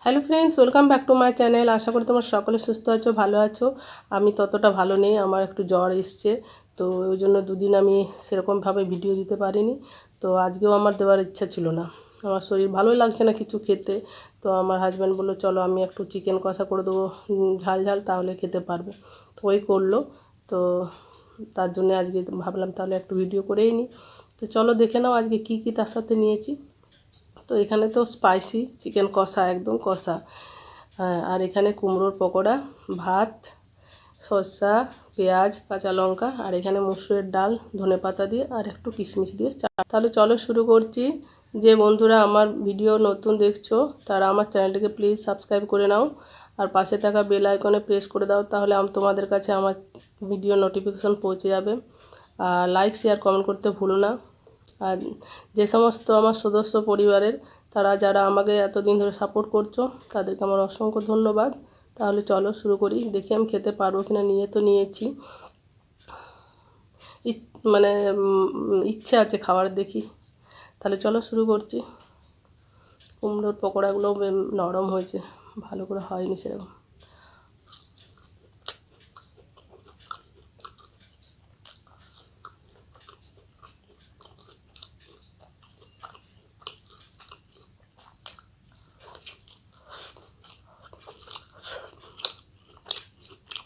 Hello friends, welcome back to my channel. আশা করি তোমার সকলে সুস্থ আছো, ভালো আছো। আমি ততটা ভালো নেই, আমার একটু জ্বর এসছে। তো ওই জন্য দুদিন আমি সেরকমভাবে ভিডিও দিতে পারিনি। তো আজকেও আমার দেওয়ার ইচ্ছা ছিল না, আমার শরীর ভালোই লাগছে না কিছু খেতে। তো আমার হাজব্যান্ড বললো চলো আমি একটু চিকেন কষা করে দেবো, ঝাল ঝাল, তাহলে খেতে পারবে। তো ওই করলো। তো তার জন্য আজকে ভাবলাম তাহলে একটু ভিডিও করেই নিই। তো চলো দেখে নাও আজকে কী কী তার সাথে নিয়েছি। তো এখানে তো স্পাইসি চিকেন কষা, একদম কষা। হ্যাঁ, আর এখানে কুমড়োর পকোড়া, ভাত, শসা, পেঁয়াজ, কাঁচা লঙ্কা, আর এখানে মুসুরের ডাল ধনেপাতা দিয়ে আর একটু কিশমিশ দিয়ে চা। তাহলে চলো শুরু করছি। যে বন্ধুরা আমার ভিডিও নতুন দেখছো তারা আমার চ্যানেলটিকে প্লিজ সাবস্ক্রাইব করে নাও, আর পাশে থাকা বেল আইকনে প্রেস করে দাও, তাহলে তোমাদের কাছে আমার ভিডিও নোটিফিকেশন পৌঁছে যাবে। আর লাইক শেয়ার কমেন্ট করতে ভুলো না। আর যে সমস্ত আমার সদস্য পরিবারের তারা যারা আমাকে এতদিন ধরে সাপোর্ট করছো তাদেরকে আমার অসংখ্য ধন্যবাদ। তাহলে চলো শুরু করি, দেখি আমি খেতে পারবো কিনা। নিয়ে তো নিয়েছি, মানে ইচ্ছে আছে খাওয়ার, দেখি। তাহলে চলো শুরু করছি। কুমড়োর পকোড়াগুলো নরম হয়েছে, ভালো করে হয়নি সেরকম।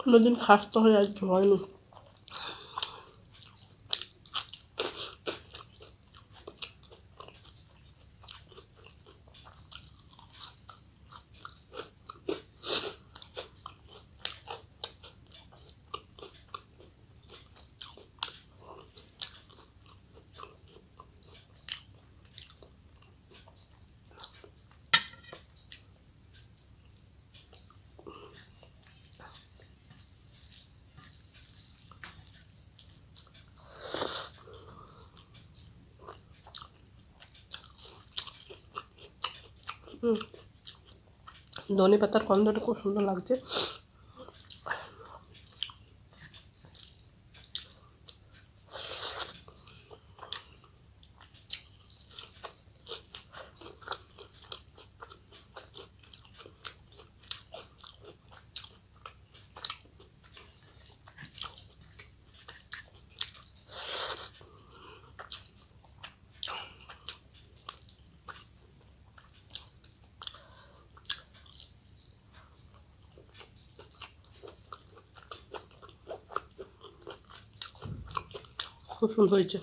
কোনোদিন খাসতে হয়ে আজকে হয়নি। ধনে পাতার গন্ধটা খুব সুন্দর লাগছে। খুব সুন্দর হয়েছে।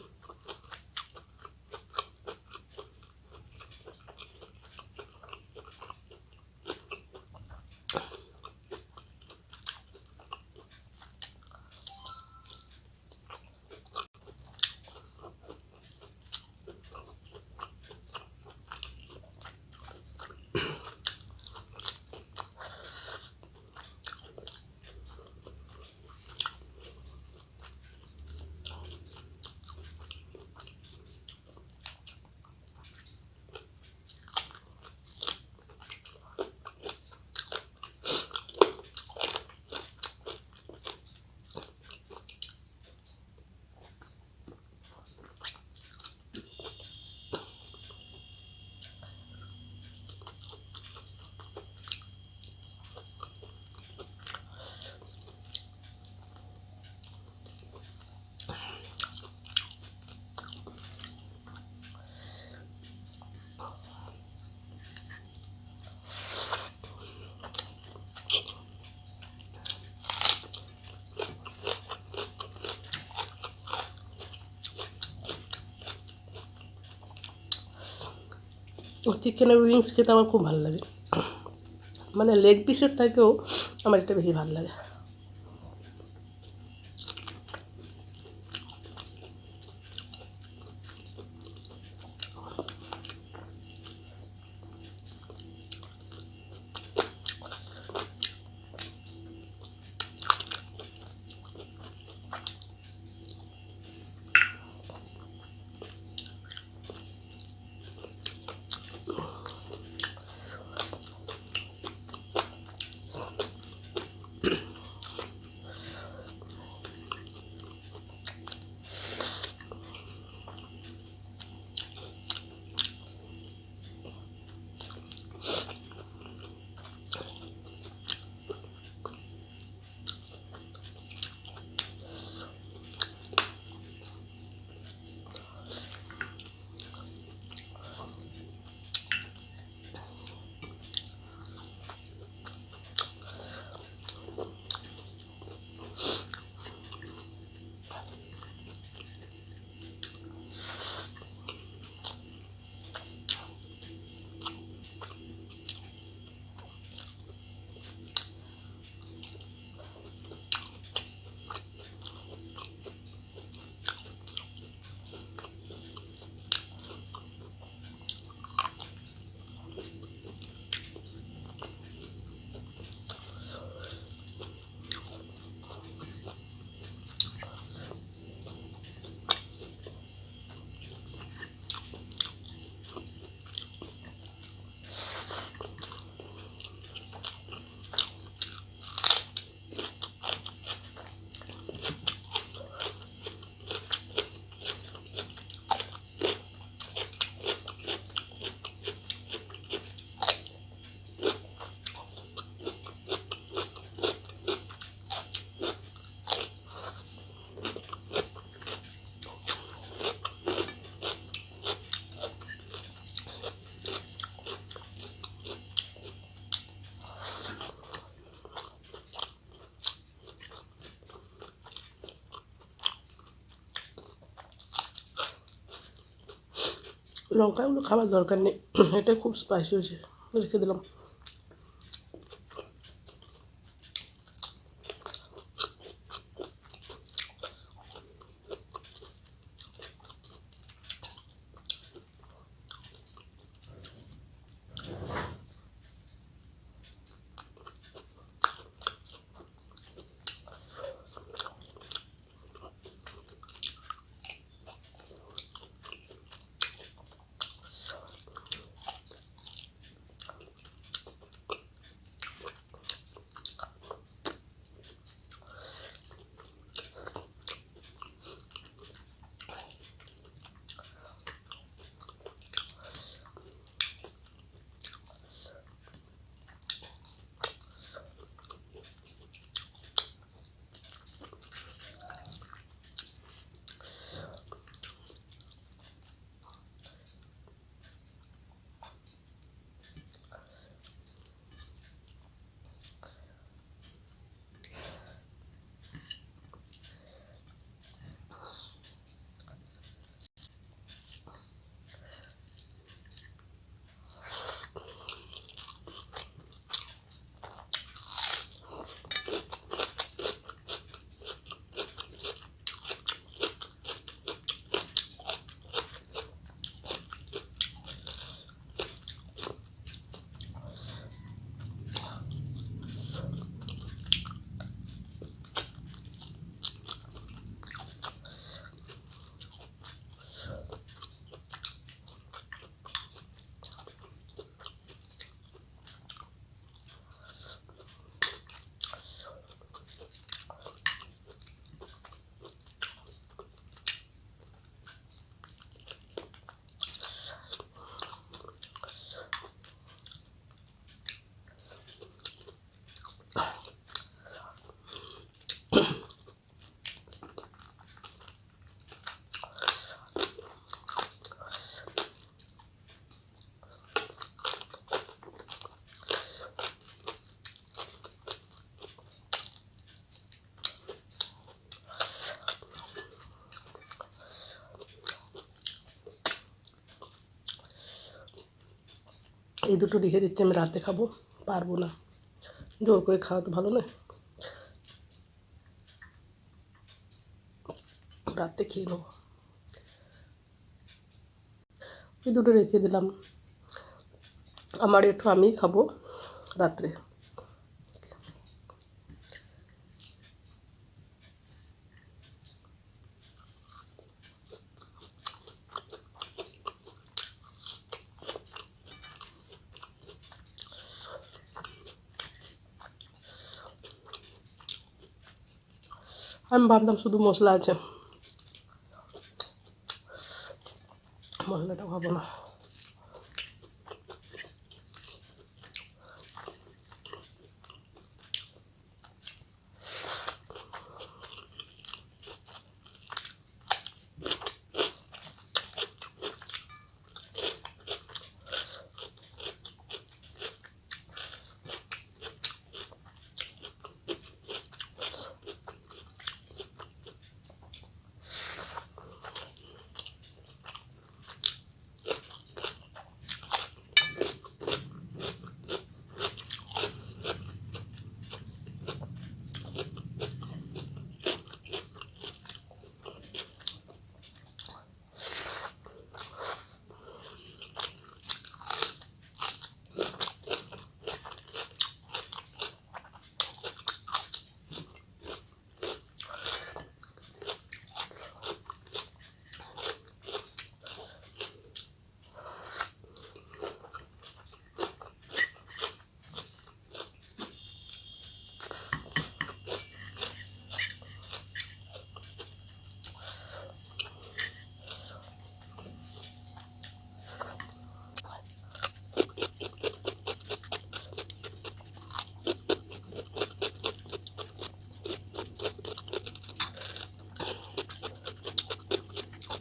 চিকেনের উইংস খেতে আমার খুব ভালো লাগে, মানে লেগ পিসের থেকেও আমার এটা বেশি ভালো লাগে। লঙ্কাগুলো খাবার দরকার নেই, এটা খুব স্পাইসি হয়েছে, রেখে দিলাম। এই দুটো রেখে দিচ্ছি, আমি রাতে খাবো, পারবো না, জোর করে খাওয়া তো ভালো নয়, রাতে খেয়ে নেবো। এই দুটো রেখে দিলাম, আমার একটু আমিই খাবো রাত্রে। আমি ভাবলাম শুধু মশলা আছে, মশলাটা খাবো না।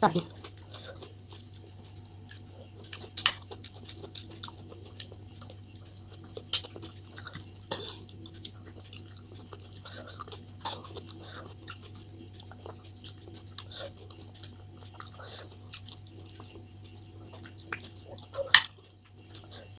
Tá.